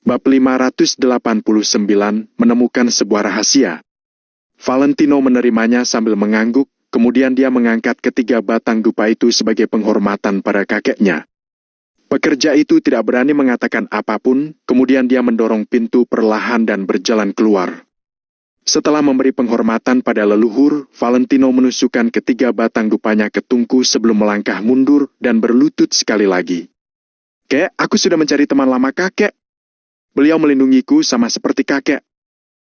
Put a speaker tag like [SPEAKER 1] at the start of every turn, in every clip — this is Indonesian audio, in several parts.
[SPEAKER 1] Bab 589 menemukan sebuah rahasia. Valentino menerimanya sambil mengangguk, kemudian dia mengangkat ketiga batang dupa itu sebagai penghormatan pada kakeknya. Pekerja itu tidak berani mengatakan apapun, kemudian dia mendorong pintu perlahan dan berjalan keluar. Setelah memberi penghormatan pada leluhur, Valentino menusukkan ketiga batang dupanya ke tungku sebelum melangkah mundur dan berlutut sekali lagi. "Kek, aku sudah mencari teman lama kakek. Beliau melindungiku sama seperti kakek.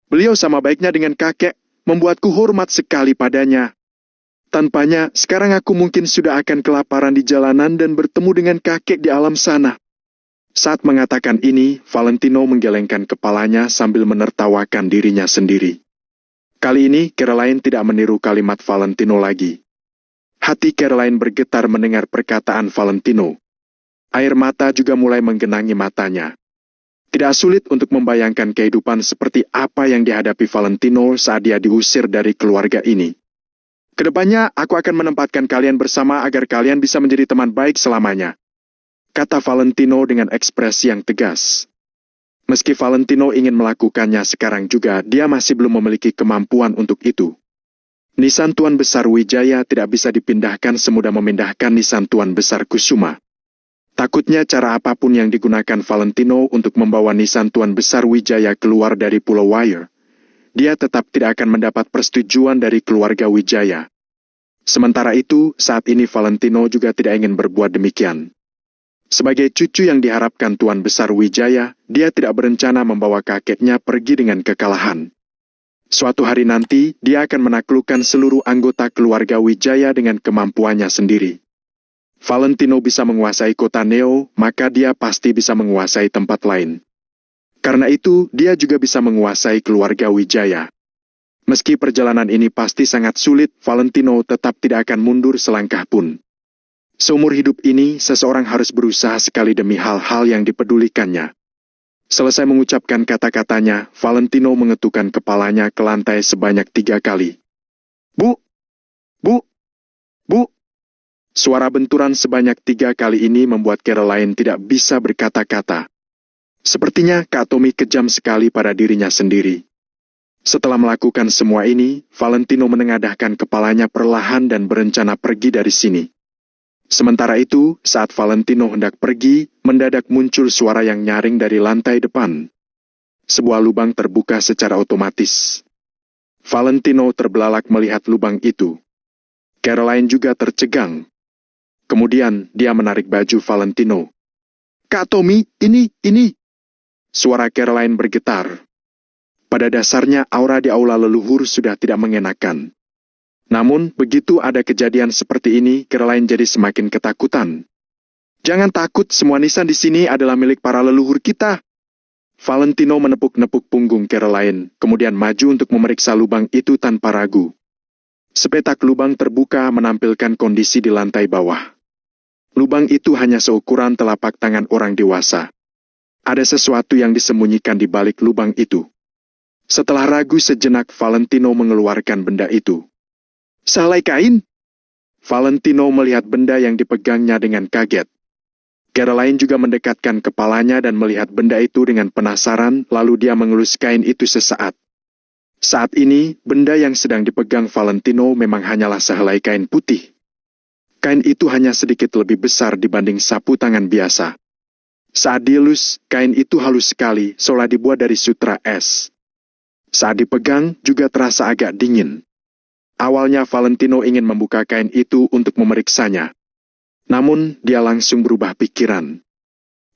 [SPEAKER 1] Beliau sama baiknya dengan kakek, membuatku hormat sekali padanya. Tanpanya, sekarang aku mungkin sudah akan kelaparan di jalanan dan bertemu dengan kakek di alam sana." Saat mengatakan ini, Valentino menggelengkan kepalanya sambil menertawakan dirinya sendiri. Kali ini, Caroline tidak meniru kalimat Valentino lagi. Hati Caroline bergetar mendengar perkataan Valentino. Air mata juga mulai menggenangi matanya. Tidak sulit untuk membayangkan kehidupan seperti apa yang dihadapi Valentino saat dia diusir dari keluarga ini. "Kedepannya, aku akan menempatkan kalian bersama agar kalian bisa menjadi teman baik selamanya," kata Valentino dengan ekspresi yang tegas. Meski Valentino ingin melakukannya sekarang juga, dia masih belum memiliki kemampuan untuk itu. Nisan Tuan Besar Wijaya tidak bisa dipindahkan semudah memindahkan Nisan Tuan Besar Kusuma. Takutnya cara apapun yang digunakan Valentino untuk membawa Nisan Tuan Besar Wijaya keluar dari Pulau Wire, dia tetap tidak akan mendapat persetujuan dari keluarga Wijaya. Sementara itu, saat ini Valentino juga tidak ingin berbuat demikian. Sebagai cucu yang diharapkan Tuan Besar Wijaya, dia tidak berencana membawa kakeknya pergi dengan kekalahan. Suatu hari nanti, dia akan menaklukkan seluruh anggota keluarga Wijaya dengan kemampuannya sendiri. Valentino bisa menguasai kota Neo, maka dia pasti bisa menguasai tempat lain. Karena itu, dia juga bisa menguasai keluarga Wijaya. Meski perjalanan ini pasti sangat sulit, Valentino tetap tidak akan mundur selangkah pun. Seumur hidup ini, seseorang harus berusaha sekali demi hal-hal yang dipedulikannya. Selesai mengucapkan kata-katanya, Valentino mengetukkan kepalanya ke lantai sebanyak 3 kali. "Bu! Bu! Bu!" Suara benturan sebanyak 3 kali ini membuat Caroline tidak bisa berkata-kata. Sepertinya Kak Tommy kejam sekali pada dirinya sendiri. Setelah melakukan semua ini, Valentino menengadahkan kepalanya perlahan dan berencana pergi dari sini. Sementara itu, saat Valentino hendak pergi, mendadak muncul suara yang nyaring dari lantai depan. Sebuah lubang terbuka secara otomatis. Valentino terbelalak melihat lubang itu. Caroline juga tercegang. Kemudian, dia menarik baju Valentino. "Kak Tommy, ini." Suara Caroline bergetar. Pada dasarnya, aura di aula leluhur sudah tidak mengenakan. Namun, begitu ada kejadian seperti ini, Caroline jadi semakin ketakutan. "Jangan takut, semua nisan di sini adalah milik para leluhur kita." Valentino menepuk-nepuk punggung Caroline, kemudian maju untuk memeriksa lubang itu tanpa ragu. Sepetak lubang terbuka menampilkan kondisi di lantai bawah. Lubang itu hanya seukuran telapak tangan orang dewasa. Ada sesuatu yang disembunyikan di balik lubang itu. Setelah ragu sejenak, Valentino mengeluarkan benda itu. "Sehelai kain?" Valentino melihat benda yang dipegangnya dengan kaget. Caroline juga mendekatkan kepalanya dan melihat benda itu dengan penasaran, lalu dia mengelus kain itu sesaat. Saat ini, benda yang sedang dipegang Valentino memang hanyalah sehelai kain putih. Kain itu hanya sedikit lebih besar dibanding sapu tangan biasa. Saat dielus, kain itu halus sekali, seolah dibuat dari sutra es. Saat dipegang, juga terasa agak dingin. Awalnya Valentino ingin membuka kain itu untuk memeriksanya. Namun, dia langsung berubah pikiran.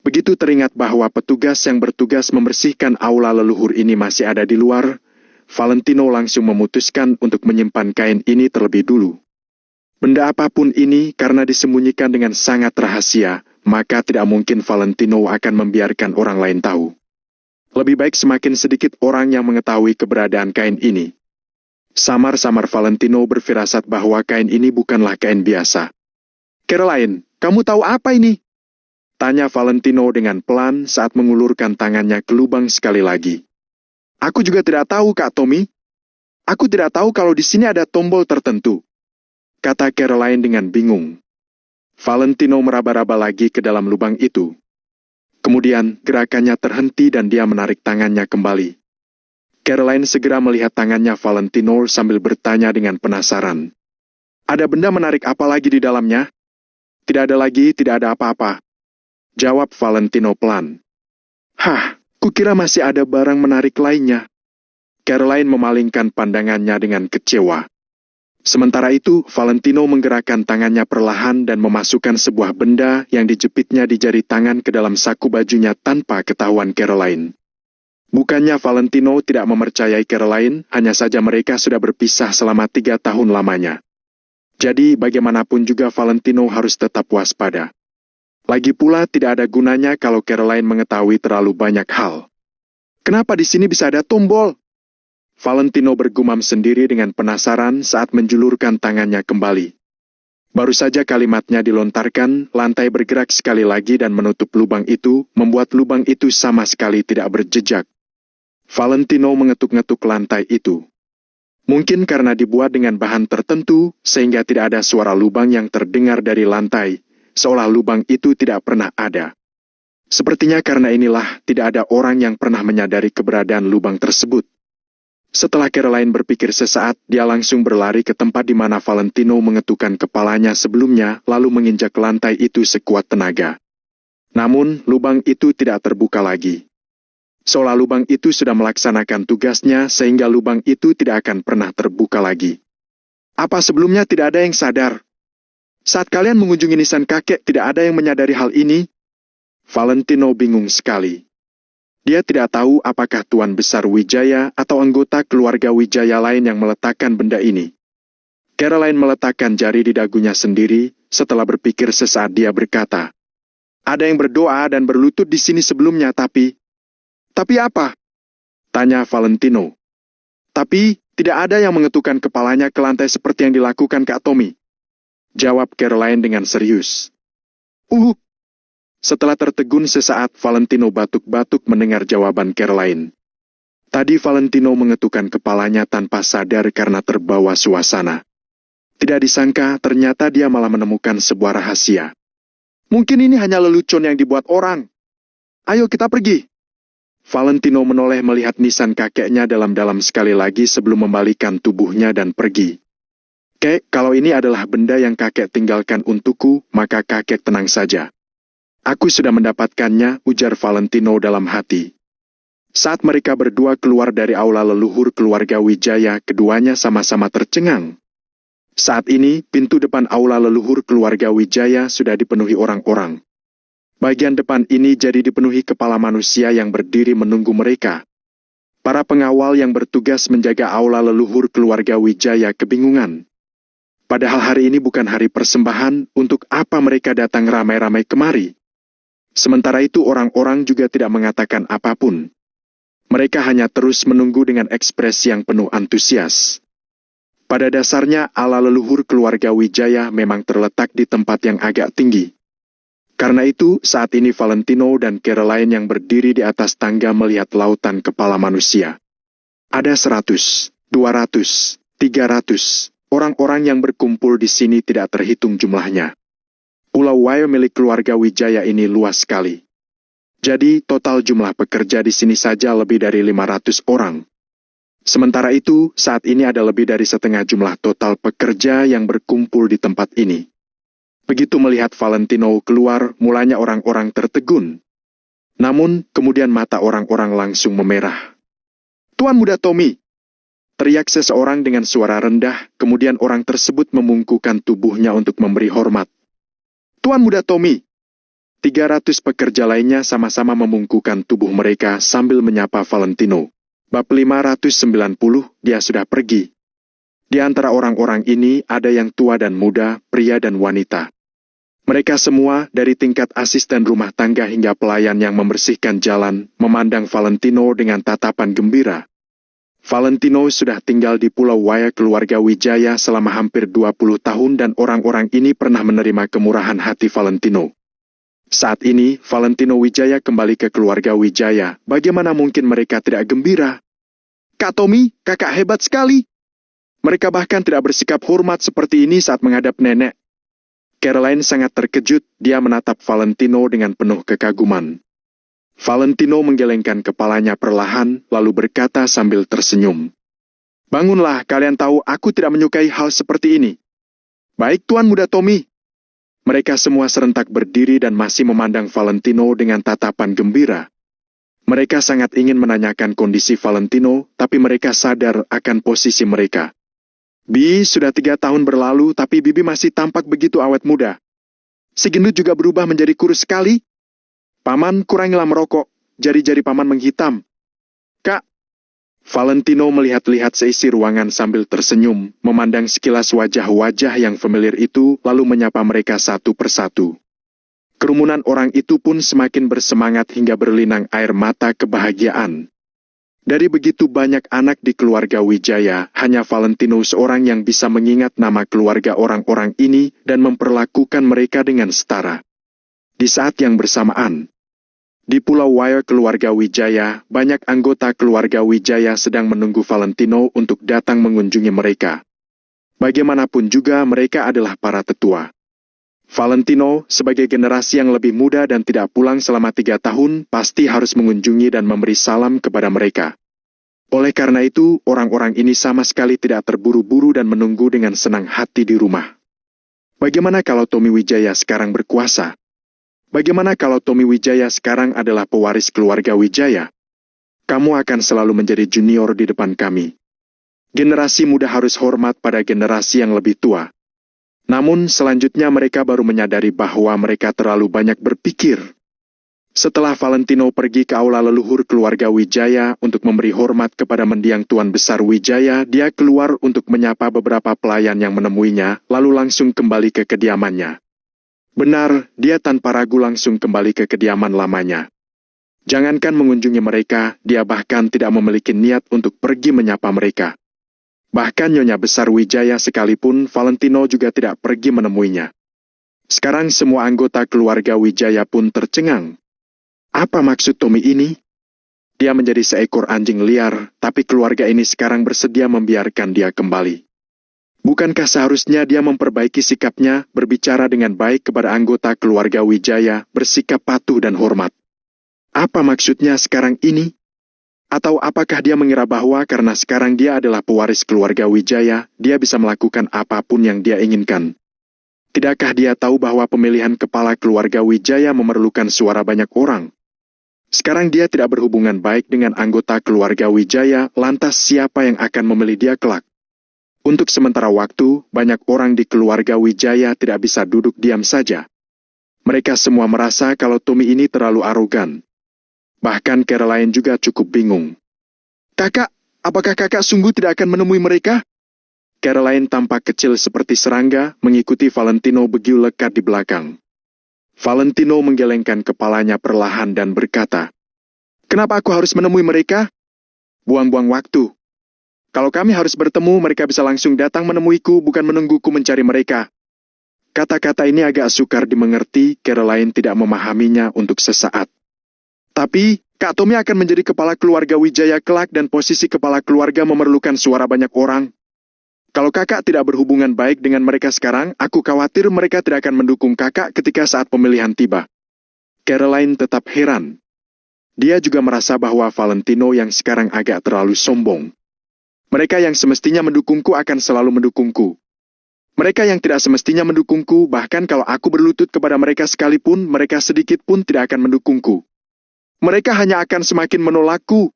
[SPEAKER 1] Begitu teringat bahwa petugas yang bertugas membersihkan aula leluhur ini masih ada di luar, Valentino langsung memutuskan untuk menyimpan kain ini terlebih dulu. Benda apapun ini, karena disembunyikan dengan sangat rahasia, maka tidak mungkin Valentino akan membiarkan orang lain tahu. Lebih baik semakin sedikit orang yang mengetahui keberadaan kain ini. Samar-samar Valentino berfirasat bahwa kain ini bukanlah kain biasa. "Caroline, kamu tahu apa ini?" tanya Valentino dengan pelan saat mengulurkan tangannya ke lubang sekali lagi. "Aku juga tidak tahu, Kak Tommy. Aku tidak tahu kalau di sini ada tombol tertentu," kata Caroline dengan bingung. Valentino meraba-raba lagi ke dalam lubang itu. Kemudian, gerakannya terhenti dan dia menarik tangannya kembali. Caroline segera melihat tangannya Valentino sambil bertanya dengan penasaran. Ada benda menarik apa lagi di dalamnya? Tidak ada lagi, tidak ada apa-apa. Jawab Valentino pelan. Hah, kukira masih ada barang menarik lainnya. Caroline memalingkan pandangannya dengan kecewa. Sementara itu, Valentino menggerakkan tangannya perlahan dan memasukkan sebuah benda yang dijepitnya di jari tangan ke dalam saku bajunya tanpa ketahuan Caroline. Bukannya Valentino tidak mempercayai Caroline, hanya saja mereka sudah berpisah selama 3 tahun lamanya. Jadi, bagaimanapun juga Valentino harus tetap waspada. Lagi pula, tidak ada gunanya kalau Caroline mengetahui terlalu banyak hal. Kenapa di sini bisa ada tombol? Valentino bergumam sendiri dengan penasaran saat menjulurkan tangannya kembali. Baru saja kalimatnya dilontarkan, lantai bergerak sekali lagi dan menutup lubang itu, membuat lubang itu sama sekali tidak berjejak. Valentino mengetuk-ngetuk lantai itu. Mungkin karena dibuat dengan bahan tertentu, sehingga tidak ada suara lubang yang terdengar dari lantai, seolah lubang itu tidak pernah ada. Sepertinya karena inilah tidak ada orang yang pernah menyadari keberadaan lubang tersebut. Setelah Caroline berpikir sesaat, dia langsung berlari ke tempat di mana Valentino mengetukkan kepalanya sebelumnya, lalu menginjak lantai itu sekuat tenaga. Namun, lubang itu tidak terbuka lagi. Seolah lubang itu sudah melaksanakan tugasnya sehingga lubang itu tidak akan pernah terbuka lagi. Apa sebelumnya tidak ada yang sadar? Saat kalian mengunjungi nisan kakek tidak ada yang menyadari hal ini? Valentino bingung sekali. Dia tidak tahu apakah Tuan Besar Wijaya atau anggota keluarga Wijaya lain yang meletakkan benda ini. Caroline meletakkan jari di dagunya sendiri, setelah berpikir sesaat dia berkata, ada yang berdoa dan berlutut di sini sebelumnya Tapi apa? Tanya Valentino. Tapi, tidak ada yang mengetukkan kepalanya ke lantai seperti yang dilakukan Kak Tommy. Jawab Caroline dengan serius. Setelah tertegun sesaat, Valentino batuk-batuk mendengar jawaban Caroline. Tadi Valentino mengetukkan kepalanya tanpa sadar karena terbawa suasana. Tidak disangka, ternyata dia malah menemukan sebuah rahasia. Mungkin ini hanya lelucon yang dibuat orang. Ayo kita pergi. Valentino menoleh melihat nisan kakeknya dalam-dalam sekali lagi sebelum membalikan tubuhnya dan pergi. Kek, kalau ini adalah benda yang kakek tinggalkan untukku, maka kakek tenang saja. Aku sudah mendapatkannya, ujar Valentino dalam hati. Saat mereka berdua keluar dari aula leluhur keluarga Wijaya, keduanya sama-sama tercengang. Saat ini, pintu depan aula leluhur keluarga Wijaya sudah dipenuhi orang-orang. Bagian depan ini jadi dipenuhi kepala manusia yang berdiri menunggu mereka. Para pengawal yang bertugas menjaga aula leluhur keluarga Wijaya kebingungan. Padahal hari ini bukan hari persembahan, untuk apa mereka datang ramai-ramai kemari? Sementara itu orang-orang juga tidak mengatakan apapun. Mereka hanya terus menunggu dengan ekspresi yang penuh antusias. Pada dasarnya, aula leluhur keluarga Wijaya memang terletak di tempat yang agak tinggi. Karena itu, saat ini Valentino dan Caroline yang berdiri di atas tangga melihat lautan kepala manusia. Ada 100, 200, 300, orang-orang yang berkumpul di sini tidak terhitung jumlahnya. Pulau Wayo milik keluarga Wijaya ini luas sekali. Jadi, total jumlah pekerja di sini saja lebih dari 500 orang. Sementara itu, saat ini ada lebih dari setengah jumlah total pekerja yang berkumpul di tempat ini. Begitu melihat Valentino keluar, mulanya orang-orang tertegun. Namun, kemudian mata orang-orang langsung memerah. Tuan Muda Tommy! Teriak seseorang dengan suara rendah, kemudian orang tersebut memungkukan tubuhnya untuk memberi hormat. Tuan Muda Tommy! 300 pekerja lainnya sama-sama memungkukan tubuh mereka sambil menyapa Valentino. Bab 590, dia sudah pergi. Di antara orang-orang ini ada yang tua dan muda, pria dan wanita. Mereka semua, dari tingkat asisten rumah tangga hingga pelayan yang membersihkan jalan, memandang Valentino dengan tatapan gembira. Valentino sudah tinggal di Pulau Waya keluarga Wijaya selama hampir 20 tahun dan orang-orang ini pernah menerima kemurahan hati Valentino. Saat ini, Valentino Wijaya kembali ke keluarga Wijaya. Bagaimana mungkin mereka tidak gembira? Kak Tommy, kakak hebat sekali. Mereka bahkan tidak bersikap hormat seperti ini saat menghadap nenek. Caroline sangat terkejut, dia menatap Valentino dengan penuh kekaguman. Valentino menggelengkan kepalanya perlahan, lalu berkata sambil tersenyum. Bangunlah, kalian tahu aku tidak menyukai hal seperti ini. Baik Tuan Muda Tommy. Mereka semua serentak berdiri dan masih memandang Valentino dengan tatapan gembira. Mereka sangat ingin menanyakan kondisi Valentino, tapi mereka sadar akan posisi mereka. Bi, sudah 3 tahun berlalu, tapi Bibi masih tampak begitu awet muda. Si gendut juga berubah menjadi kurus sekali. Paman, kurangilah merokok, jari-jari paman menghitam. Kak. Valentino melihat-lihat seisi ruangan sambil tersenyum, memandang sekilas wajah-wajah yang familiar itu, lalu menyapa mereka satu persatu. Kerumunan orang itu pun semakin bersemangat hingga berlinang air mata kebahagiaan. Dari begitu banyak anak di keluarga Wijaya, hanya Valentino seorang yang bisa mengingat nama keluarga orang-orang ini dan memperlakukan mereka dengan setara. Di saat yang bersamaan, di Pulau Wire keluarga Wijaya, banyak anggota keluarga Wijaya sedang menunggu Valentino untuk datang mengunjungi mereka. Bagaimanapun juga mereka adalah para tetua. Valentino, sebagai generasi yang lebih muda dan tidak pulang selama 3 tahun, pasti harus mengunjungi dan memberi salam kepada mereka. Oleh karena itu, orang-orang ini sama sekali tidak terburu-buru dan menunggu dengan senang hati di rumah. Bagaimana kalau Tommy Wijaya sekarang berkuasa? Bagaimana kalau Tommy Wijaya sekarang adalah pewaris keluarga Wijaya? Kamu akan selalu menjadi junior di depan kami. Generasi muda harus hormat pada generasi yang lebih tua. Namun selanjutnya mereka baru menyadari bahwa mereka terlalu banyak berpikir. Setelah Valentino pergi ke aula leluhur keluarga Wijaya untuk memberi hormat kepada mendiang Tuan Besar Wijaya, dia keluar untuk menyapa beberapa pelayan yang menemuinya, lalu langsung kembali ke kediamannya. Benar, dia tanpa ragu langsung kembali ke kediaman lamanya. Jangankan mengunjungi mereka, dia bahkan tidak memiliki niat untuk pergi menyapa mereka. Bahkan Nyonya Besar Wijaya sekalipun, Valentino juga tidak pergi menemuinya. Sekarang semua anggota keluarga Wijaya pun tercengang. Apa maksud Tommy ini? Dia menjadi seekor anjing liar, tapi keluarga ini sekarang bersedia membiarkan dia kembali. Bukankah seharusnya dia memperbaiki sikapnya, berbicara dengan baik kepada anggota keluarga Wijaya, bersikap patuh dan hormat? Apa maksudnya sekarang ini? Atau apakah dia mengira bahwa karena sekarang dia adalah pewaris keluarga Wijaya, dia bisa melakukan apapun yang dia inginkan? Tidakkah dia tahu bahwa pemilihan kepala keluarga Wijaya memerlukan suara banyak orang? Sekarang dia tidak berhubungan baik dengan anggota keluarga Wijaya, lantas siapa yang akan memilih dia kelak? Untuk sementara waktu, banyak orang di keluarga Wijaya tidak bisa duduk diam saja. Mereka semua merasa kalau Tommy ini terlalu arogan. Bahkan Caroline juga cukup bingung. Kakak, apakah kakak sungguh tidak akan menemui mereka? Caroline tampak kecil seperti serangga, mengikuti Valentino begitu lekat di belakang. Valentino menggelengkan kepalanya perlahan dan berkata, Kenapa aku harus menemui mereka? Buang-buang waktu. Kalau kami harus bertemu, mereka bisa langsung datang menemuiku, bukan menungguku mencari mereka. Kata-kata ini agak sukar dimengerti, Caroline tidak memahaminya untuk sesaat. Tapi, Kak Tommy akan menjadi kepala keluarga Wijaya kelak dan posisi kepala keluarga memerlukan suara banyak orang. Kalau kakak tidak berhubungan baik dengan mereka sekarang, aku khawatir mereka tidak akan mendukung kakak ketika saat pemilihan tiba. Caroline tetap heran. Dia juga merasa bahwa Valentino yang sekarang agak terlalu sombong. Mereka yang semestinya mendukungku akan selalu mendukungku. Mereka yang tidak semestinya mendukungku, bahkan kalau aku berlutut kepada mereka sekalipun, mereka sedikit pun tidak akan mendukungku. Mereka hanya akan semakin menolakku.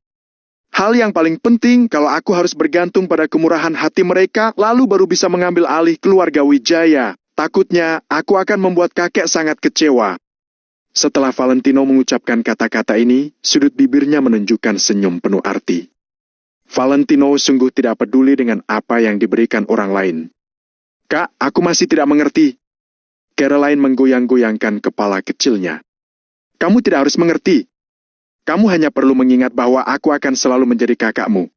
[SPEAKER 1] Hal yang paling penting, kalau aku harus bergantung pada kemurahan hati mereka, lalu baru bisa mengambil alih keluarga Wijaya. Takutnya, aku akan membuat kakek sangat kecewa. Setelah Valentino mengucapkan kata-kata ini, sudut bibirnya menunjukkan senyum penuh arti. Valentino sungguh tidak peduli dengan apa yang diberikan orang lain. Kak, aku masih tidak mengerti. Caroline menggoyang-goyangkan kepala kecilnya. Kamu tidak harus mengerti. Kamu hanya perlu mengingat bahwa aku akan selalu menjadi kakakmu.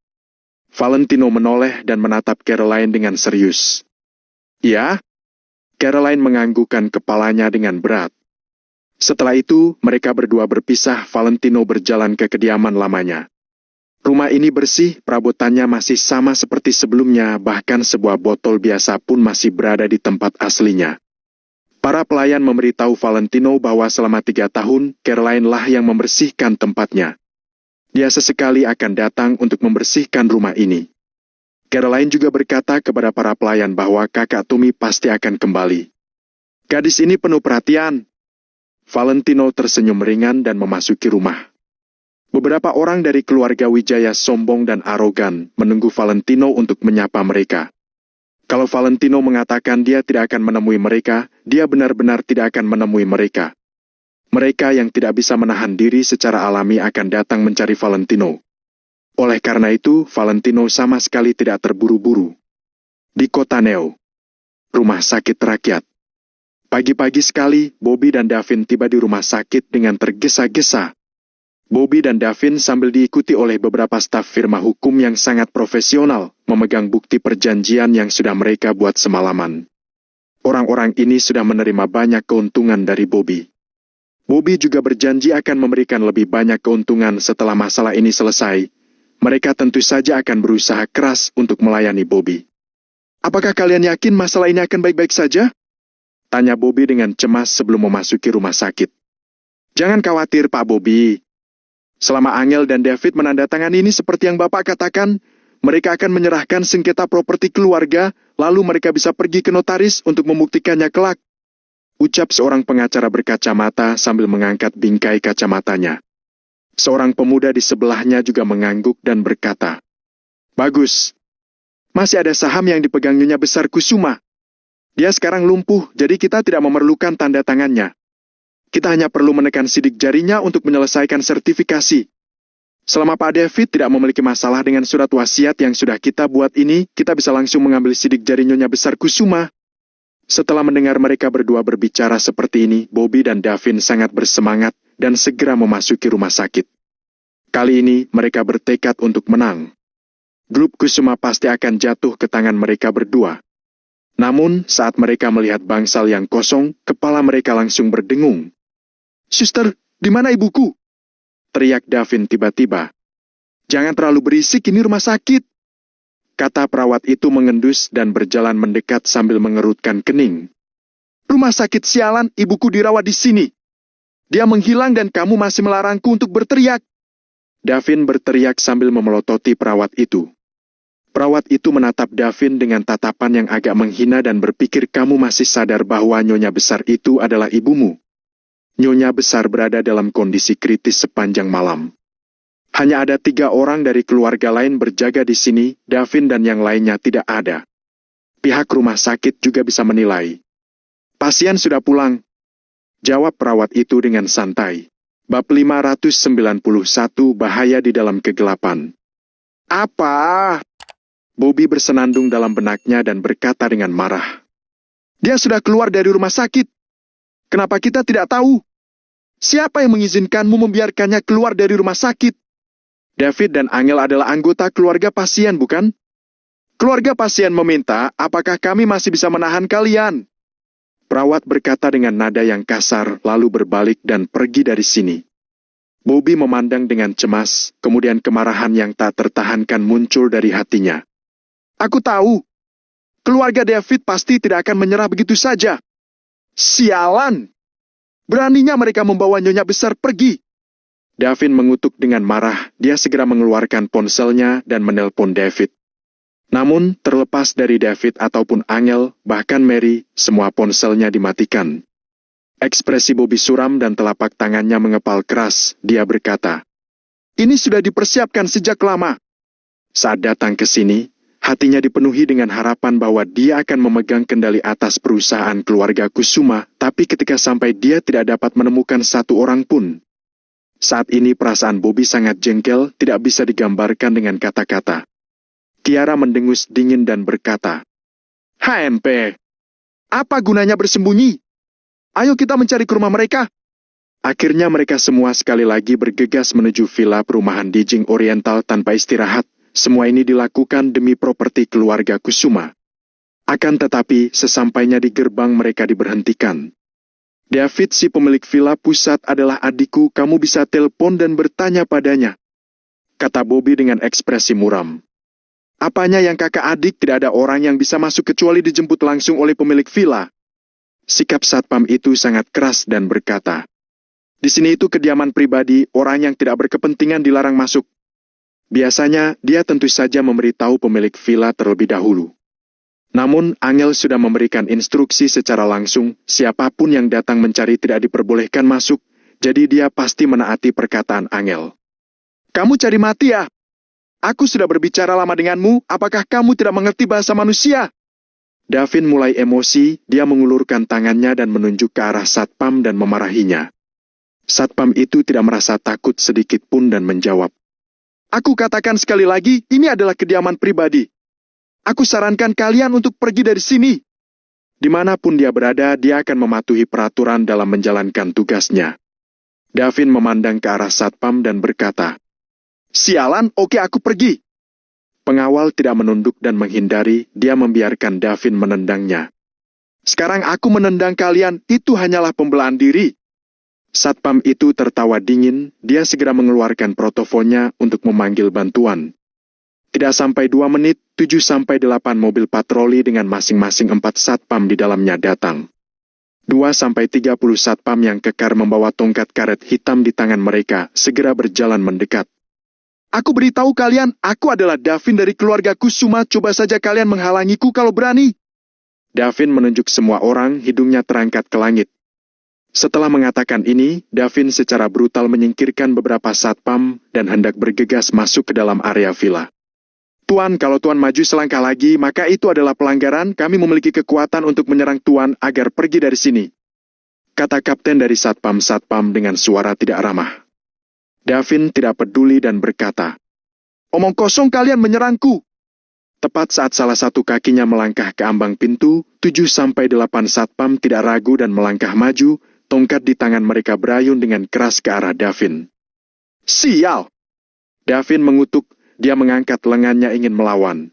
[SPEAKER 1] Valentino menoleh dan menatap Caroline dengan serius. Ya? Caroline menganggukkan kepalanya dengan berat. Setelah itu, mereka berdua berpisah, Valentino berjalan ke kediaman lamanya. Rumah ini bersih, perabotannya masih sama seperti sebelumnya, bahkan sebuah botol biasa pun masih berada di tempat aslinya. Para pelayan memberitahu Valentino bahwa selama 3 tahun, Caroline lah yang membersihkan tempatnya. Dia sesekali akan datang untuk membersihkan rumah ini. Caroline juga berkata kepada para pelayan bahwa kakak Tommy pasti akan kembali. Gadis ini penuh perhatian. Valentino tersenyum ringan dan memasuki rumah. Beberapa orang dari keluarga Wijaya sombong dan arogan menunggu Valentino untuk menyapa mereka. Kalau Valentino mengatakan dia tidak akan menemui mereka, dia benar-benar tidak akan menemui mereka. Mereka yang tidak bisa menahan diri secara alami akan datang mencari Valentino. Oleh karena itu, Valentino sama sekali tidak terburu-buru. Di kota Neo, rumah sakit rakyat. Pagi-pagi sekali, Bobby dan Davin tiba di rumah sakit dengan tergesa-gesa. Bobby dan Davin sambil diikuti oleh beberapa staf firma hukum yang sangat profesional, memegang bukti perjanjian yang sudah mereka buat semalaman. Orang-orang ini sudah menerima banyak keuntungan dari Bobby. Bobby juga berjanji akan memberikan lebih banyak keuntungan setelah masalah ini selesai. Mereka tentu saja akan berusaha keras untuk melayani Bobby. Apakah kalian yakin masalah ini akan baik-baik saja? Tanya Bobby dengan cemas sebelum memasuki rumah sakit. Jangan khawatir, Pak Bobby. Selama Angel dan David menandatangani ini seperti yang Bapak katakan, mereka akan menyerahkan sengketa properti keluarga, lalu mereka bisa pergi ke notaris untuk membuktikannya kelak. Ucap seorang pengacara berkacamata sambil mengangkat bingkai kacamatanya. Seorang pemuda di sebelahnya juga mengangguk dan berkata, Bagus. Masih ada saham yang dipegang Nyonya Besar Kusuma. Dia sekarang lumpuh, jadi kita tidak memerlukan tanda tangannya. Kita hanya perlu menekan sidik jarinya untuk menyelesaikan sertifikasi. Selama Pak David tidak memiliki masalah dengan surat wasiat yang sudah kita buat ini, kita bisa langsung mengambil sidik jari Nyonya Besar Kusuma. Setelah mendengar mereka berdua berbicara seperti ini, Bobby dan Davin sangat bersemangat dan segera memasuki rumah sakit. Kali ini mereka bertekad untuk menang. Grup Kusuma pasti akan jatuh ke tangan mereka berdua. Namun, saat mereka melihat bangsal yang kosong, kepala mereka langsung berdengung. Suster, di mana ibuku? Teriak Davin tiba-tiba. Jangan terlalu berisik, ini rumah sakit. Kata perawat itu mengendus dan berjalan mendekat sambil mengerutkan kening. Rumah sakit sialan, ibuku dirawat di sini. Dia menghilang dan kamu masih melarangku untuk berteriak. Davin berteriak sambil memelototi perawat itu. Perawat itu menatap Davin dengan tatapan yang agak menghina dan berpikir kamu masih sadar bahwa Nyonya Besar itu adalah ibumu. Nyonya Besar berada dalam kondisi kritis sepanjang malam. Hanya ada 3 orang dari keluarga lain berjaga di sini, Davin dan yang lainnya tidak ada. Pihak rumah sakit juga bisa menilai. Pasien sudah pulang. Jawab perawat itu dengan santai. Bab 591 bahaya di dalam kegelapan. Apa? Bobby bersenandung dalam benaknya dan berkata dengan marah. Dia sudah keluar dari rumah sakit. Kenapa kita tidak tahu? Siapa yang mengizinkanmu membiarkannya keluar dari rumah sakit? David dan Angel adalah anggota keluarga pasien, bukan? Keluarga pasien meminta, apakah kami masih bisa menahan kalian? Perawat berkata dengan nada yang kasar, lalu berbalik dan pergi dari sini. Bobby memandang dengan cemas, kemudian kemarahan yang tak tertahankan muncul dari hatinya. Aku tahu, keluarga David pasti tidak akan menyerah begitu saja. Sialan! Beraninya mereka membawa Nyonya Besar pergi. Davin mengutuk dengan marah, dia segera mengeluarkan ponselnya dan menelpon David. Namun, terlepas dari David ataupun Angel, bahkan Mary, semua ponselnya dimatikan. Ekspresi Bobby suram dan telapak tangannya mengepal keras, dia berkata, Ini sudah dipersiapkan sejak lama. Saat datang ke sini, hatinya dipenuhi dengan harapan bahwa dia akan memegang kendali atas perusahaan keluarga Kusuma, tapi ketika sampai dia tidak dapat menemukan satu orang pun. Saat ini perasaan Bobby sangat jengkel, tidak bisa digambarkan dengan kata-kata. Tiara mendengus dingin dan berkata, HMP, apa gunanya bersembunyi? Ayo kita mencari ke rumah mereka. Akhirnya mereka semua sekali lagi bergegas menuju villa perumahan di Jing Oriental tanpa istirahat. Semua ini dilakukan demi properti keluarga Kusuma. Akan tetapi, sesampainya di gerbang mereka diberhentikan. David, si pemilik villa pusat adalah adikku, kamu bisa telepon dan bertanya padanya. Kata Bobby dengan ekspresi muram. Apanya yang kakak adik, tidak ada orang yang bisa masuk kecuali dijemput langsung oleh pemilik villa. Sikap satpam itu sangat keras dan berkata, "Di sini itu kediaman pribadi, orang yang tidak berkepentingan dilarang masuk." Biasanya, dia tentu saja memberitahu pemilik villa terlebih dahulu. Namun, Angel sudah memberikan instruksi secara langsung, siapapun yang datang mencari tidak diperbolehkan masuk, jadi dia pasti menaati perkataan Angel. "Kamu cari mati ya? Aku sudah berbicara lama denganmu, apakah kamu tidak mengerti bahasa manusia?" Davin mulai emosi, dia mengulurkan tangannya dan menunjuk ke arah satpam dan memarahinya. Satpam itu tidak merasa takut sedikit pun dan menjawab, "Aku katakan sekali lagi, ini adalah kediaman pribadi. Aku sarankan kalian untuk pergi dari sini." Dimanapun dia berada, dia akan mematuhi peraturan dalam menjalankan tugasnya. Davin memandang ke arah satpam dan berkata, "Sialan, oke aku pergi." Pengawal tidak menunduk dan menghindari, dia membiarkan Davin menendangnya. "Sekarang aku menendang kalian, itu hanyalah pembelaan diri." Satpam itu tertawa dingin, dia segera mengeluarkan protofonnya untuk memanggil bantuan. Tidak sampai 2 menit, 7-8 mobil patroli dengan masing-masing 4 satpam di dalamnya datang. 2-30 satpam yang kekar membawa tongkat karet hitam di tangan mereka segera berjalan mendekat. "Aku beritahu kalian, aku adalah Davin dari keluarga Kusuma, coba saja kalian menghalangiku kalau berani." Davin menunjuk semua orang, hidungnya terangkat ke langit. Setelah mengatakan ini, Davin secara brutal menyingkirkan beberapa satpam dan hendak bergegas masuk ke dalam area villa. "Tuan, kalau Tuan maju selangkah lagi, maka itu adalah pelanggaran, kami memiliki kekuatan untuk menyerang Tuan agar pergi dari sini," kata kapten dari satpam-satpam dengan suara tidak ramah. Davin tidak peduli dan berkata, "Omong kosong kalian menyerangku." Tepat saat salah satu kakinya melangkah ke ambang pintu, 7-8 satpam tidak ragu dan melangkah maju, tongkat di tangan mereka berayun dengan keras ke arah Davin. "Sial!" Davin mengutuk, dia mengangkat lengannya ingin melawan.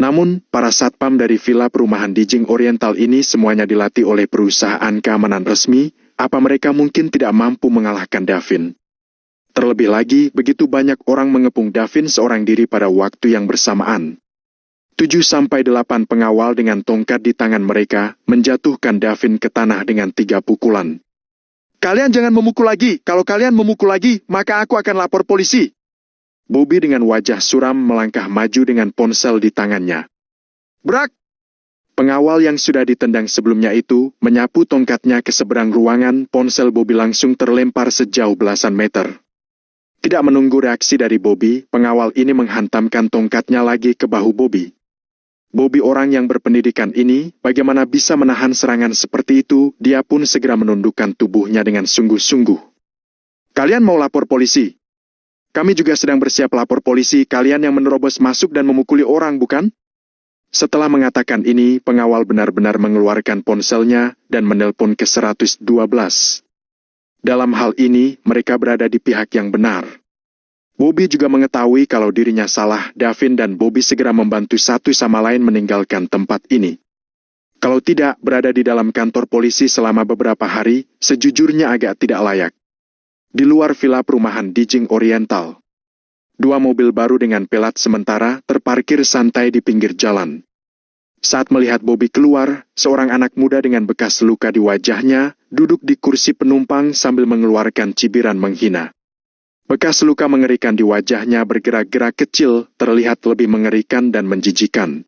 [SPEAKER 1] Namun, para satpam dari villa perumahan di Jing Oriental ini semuanya dilatih oleh perusahaan keamanan resmi, apa mereka mungkin tidak mampu mengalahkan Davin. Terlebih lagi, begitu banyak orang mengepung Davin seorang diri pada waktu yang bersamaan. 7-8 pengawal dengan tongkat di tangan mereka menjatuhkan Davin ke tanah dengan 3 pukulan. "Kalian jangan memukul lagi, kalau kalian memukul lagi, maka aku akan lapor polisi." Bobby dengan wajah suram melangkah maju dengan ponsel di tangannya. "Brak!" Pengawal yang sudah ditendang sebelumnya itu menyapu tongkatnya ke seberang ruangan, ponsel Bobby langsung terlempar sejauh belasan meter. Tidak menunggu reaksi dari Bobby, pengawal ini menghantamkan tongkatnya lagi ke bahu Bobby. Bobby orang yang berpendidikan ini, bagaimana bisa menahan serangan seperti itu, dia pun segera menundukkan tubuhnya dengan sungguh-sungguh. "Kalian mau lapor polisi? Kami juga sedang bersiap lapor polisi, kalian yang menerobos masuk dan memukuli orang, bukan?" Setelah mengatakan ini, pengawal benar-benar mengeluarkan ponselnya dan menelpon ke 112. Dalam hal ini, mereka berada di pihak yang benar. Bobby juga mengetahui kalau dirinya salah, Davin dan Bobby segera membantu satu sama lain meninggalkan tempat ini. Kalau tidak, berada di dalam kantor polisi selama beberapa hari, sejujurnya agak tidak layak. Di luar villa perumahan di Jing Oriental, 2 mobil baru dengan pelat sementara terparkir santai di pinggir jalan. Saat melihat Bobby keluar, seorang anak muda dengan bekas luka di wajahnya duduk di kursi penumpang sambil mengeluarkan cibiran menghina. Bekas luka mengerikan di wajahnya bergerak-gerak kecil, terlihat lebih mengerikan dan menjijikan.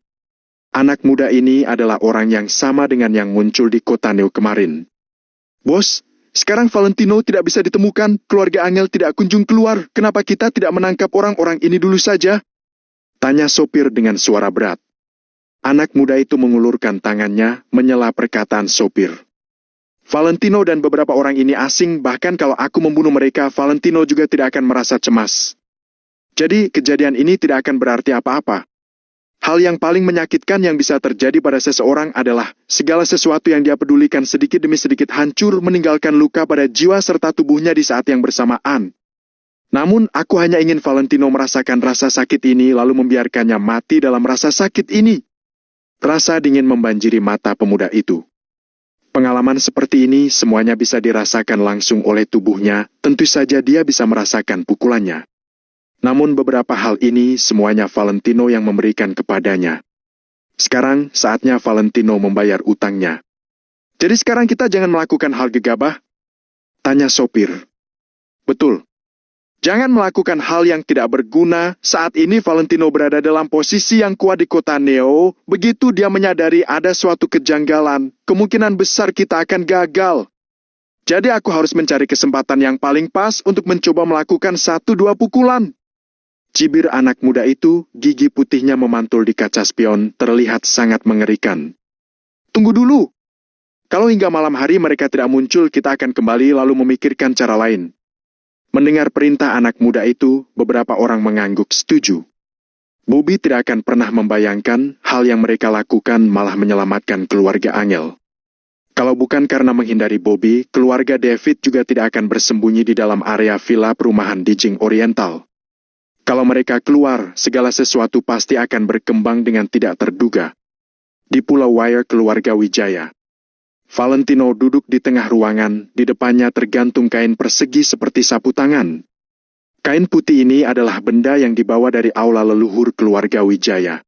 [SPEAKER 1] Anak muda ini adalah orang yang sama dengan yang muncul di kota Neo kemarin. "Bos, sekarang Valentino tidak bisa ditemukan, keluarga Angel tidak kunjung keluar, kenapa kita tidak menangkap orang-orang ini dulu saja?" tanya sopir dengan suara berat. Anak muda itu mengulurkan tangannya, menyela perkataan sopir. "Valentino dan beberapa orang ini asing, bahkan kalau aku membunuh mereka, Valentino juga tidak akan merasa cemas. Jadi, kejadian ini tidak akan berarti apa-apa. Hal yang paling menyakitkan yang bisa terjadi pada seseorang adalah segala sesuatu yang dia pedulikan sedikit demi sedikit hancur, meninggalkan luka pada jiwa serta tubuhnya di saat yang bersamaan. Namun, aku hanya ingin Valentino merasakan rasa sakit ini lalu membiarkannya mati dalam rasa sakit ini." Rasa dingin membanjiri mata pemuda itu. Pengalaman seperti ini semuanya bisa dirasakan langsung oleh tubuhnya, tentu saja dia bisa merasakan pukulannya. Namun beberapa hal ini semuanya Valentino yang memberikan kepadanya. Sekarang saatnya Valentino membayar utangnya. Jadi sekarang kita jangan melakukan hal gegabah? Tanya sopir. Betul. Jangan melakukan hal yang tidak berguna. Saat ini Valentino berada dalam posisi yang kuat di kota Neo. Begitu dia menyadari ada suatu kejanggalan, kemungkinan besar kita akan gagal. Jadi aku harus mencari kesempatan yang paling pas untuk mencoba melakukan 1-2 pukulan. Cibir anak muda itu, gigi putihnya memantul di kaca spion, terlihat sangat mengerikan. Tunggu dulu. Kalau hingga malam hari mereka tidak muncul, kita akan kembali lalu memikirkan cara lain. Mendengar perintah anak muda itu, beberapa orang mengangguk setuju. Bobby tidak akan pernah membayangkan hal yang mereka lakukan malah menyelamatkan keluarga Angel. Kalau bukan karena menghindari Bobby, keluarga David juga tidak akan bersembunyi di dalam area villa perumahan di Jing Oriental. Kalau mereka keluar, segala sesuatu pasti akan berkembang dengan tidak terduga. Di Pulau Wire keluarga Wijaya. Valentino duduk di tengah ruangan, di depannya tergantung kain persegi seperti sapu tangan. Kain putih ini adalah benda yang dibawa dari aula leluhur keluarga Wijaya.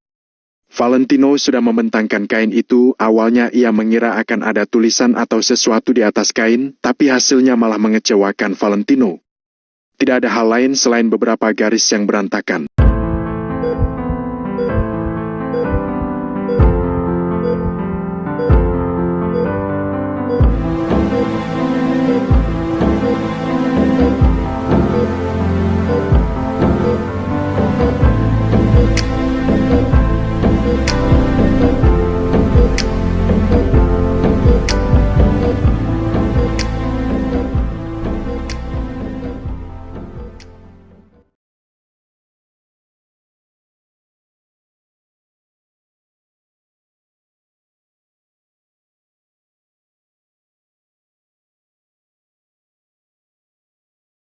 [SPEAKER 1] Valentino sudah membentangkan kain itu, awalnya ia mengira akan ada tulisan atau sesuatu di atas kain, tapi hasilnya malah mengecewakan Valentino. Tidak ada hal lain selain beberapa garis yang berantakan.